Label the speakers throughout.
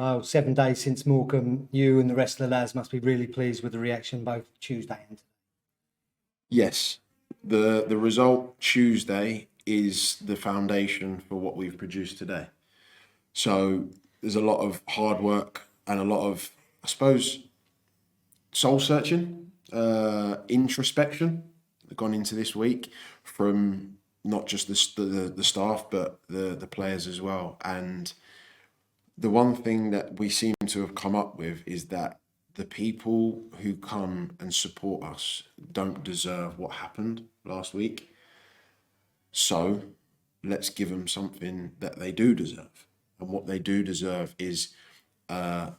Speaker 1: Oh, 7 days since Morecambe, you and the rest of the lads must be really pleased with the reaction both Tuesday and
Speaker 2: Yes, the result Tuesday is the foundation for what we've produced today. So there's a lot of hard work and a lot of, I suppose, soul searching, introspection gone into this week from not just the staff but the players as well. And the one thing that we seem to have come up with is that the people who come and support us don't deserve what happened last week. So let's give them something that they do deserve. And what they do deserve is a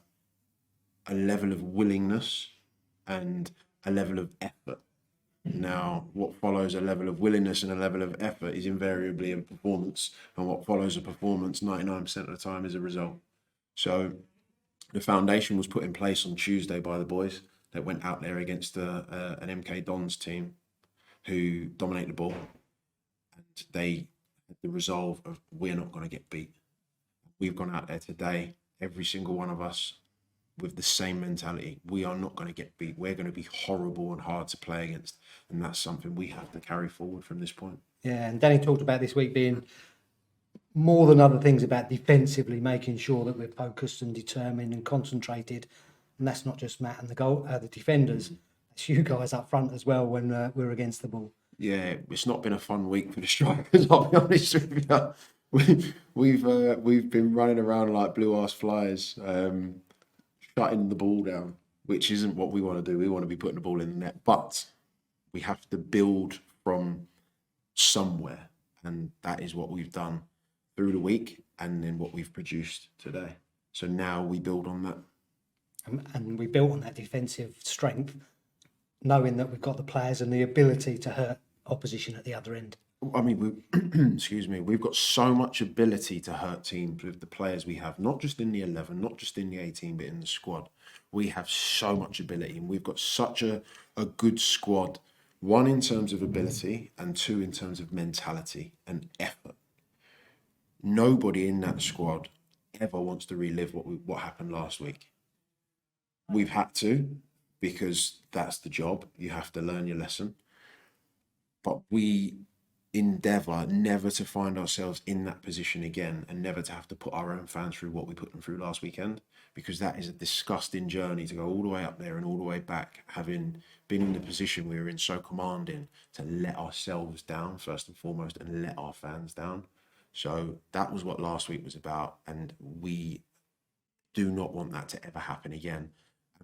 Speaker 2: level of willingness and a level of effort. Now, what follows a level of willingness and a level of effort is invariably a performance. And what follows a performance 99% of the time is a result. So the foundation was put in place on Tuesday by the boys that went out there against an MK Dons team who dominate the ball. And they had the resolve of, we're not going to get beat. We've gone out there today, every single one of us, with the same mentality. We are not going to get beat. We're going to be horrible and hard to play against. And that's something we have to carry forward from this point.
Speaker 1: Yeah, and Danny talked about this week being more than other things about defensively making sure that we're focused and determined and concentrated. And that's not just Matt and the defenders. It's you guys up front as well when we're against the ball.
Speaker 2: Yeah, it's not been a fun week for the strikers, I'll be honest with you. We've been running around like blue-ass flies, shutting the ball down, which isn't what we want to do. We want to be putting the ball in the net. But we have to build from somewhere. And that is what we've done through the week and then what we've produced today. So now we build on that.
Speaker 1: And we built on that defensive strength, knowing that we've got the players and the ability to hurt opposition at the other end.
Speaker 2: I mean, excuse me, we've got so much ability to hurt teams with the players we have, not just in the 11, not just in the 18, but in the squad. We have so much ability and we've got such a good squad, one in terms of ability and two in terms of mentality and effort. Nobody in that squad ever wants to relive what happened last week. We've had to, because that's the job. You have to learn your lesson. But we endeavour never to find ourselves in that position again and never to have to put our own fans through what we put them through last weekend, because that is a disgusting journey to go all the way up there and all the way back, having been in the position we were in so commanding, to let ourselves down first and foremost and let our fans down. So that was what last week was about, and we do not want that to ever happen again.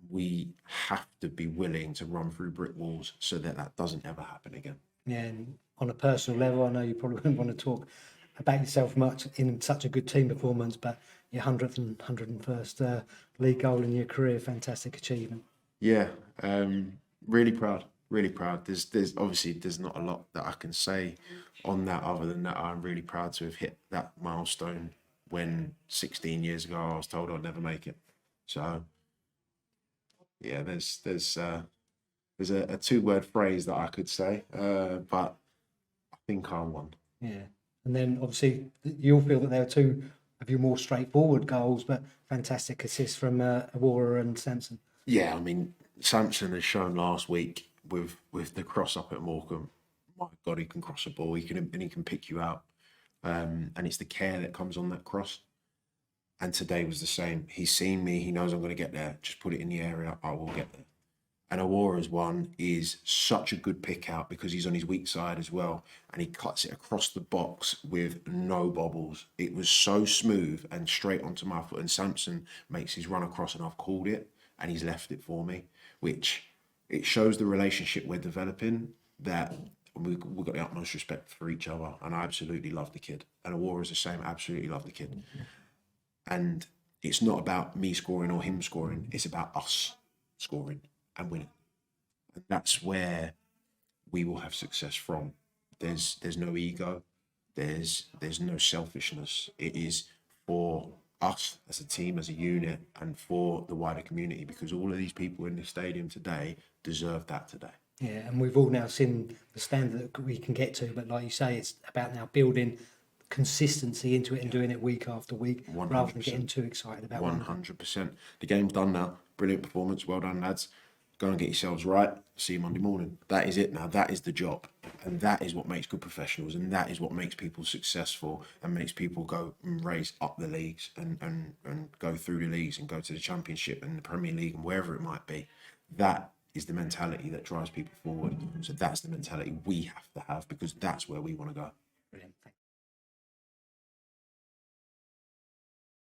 Speaker 2: We have to be willing to run through brick walls so that that doesn't ever happen again.
Speaker 1: Yeah, and on a personal level, I know you probably wouldn't want to talk about yourself much in such a good team performance, but your 100th and 101st league goal in your career, fantastic achievement.
Speaker 2: Yeah, really proud. There's obviously there's not a lot that I can say on that other than that I'm really proud to have hit that milestone when 16 years ago I was told I'd never make it. So yeah, there's a two-word phrase that I could say, but I think I won.
Speaker 1: Yeah, and then obviously you'll feel that there are two of your more straightforward goals, but fantastic assists from Awara and Sampson.
Speaker 2: Yeah, I mean, Sampson has shown last week with the cross up at Morecambe. My God, he can cross a ball. He can pick you out, and it's the care that comes on that cross. And today was the same. He's seen me. He knows I'm going to get there. Just put it in the area. I will get there. And Awara's one is such a good pick out because he's on his weak side as well. And he cuts it across the box with no bobbles. It was so smooth and straight onto my foot. And Sampson makes his run across and I've called it and he's left it for me, which it shows the relationship we're developing, that we've got the utmost respect for each other. And I absolutely love the kid. And Awara's the same. Absolutely love the kid. And it's not about me scoring or him scoring. It's about us scoring and winning. And that's where we will have success from. There's no ego. There's no selfishness. It is for us as a team, as a unit, and for the wider community, because all of these people in the stadium today deserve that today.
Speaker 1: Yeah, and we've all now seen the standard that we can get to, but like you say, it's about now building consistency into it and doing it week after week, rather than
Speaker 2: 100%.
Speaker 1: getting too excited about one.
Speaker 2: 100%. The game's done now. Brilliant performance. Well done, lads. Go and get yourselves right. See you Monday morning. That is it now. That is the job. And that is what makes good professionals. And that is what makes people successful and makes people go and raise up the leagues and go through the leagues and go to the Championship and the Premier League and wherever it might be. That is the mentality that drives people forward. So that's the mentality we have to have, because that's where we want to go.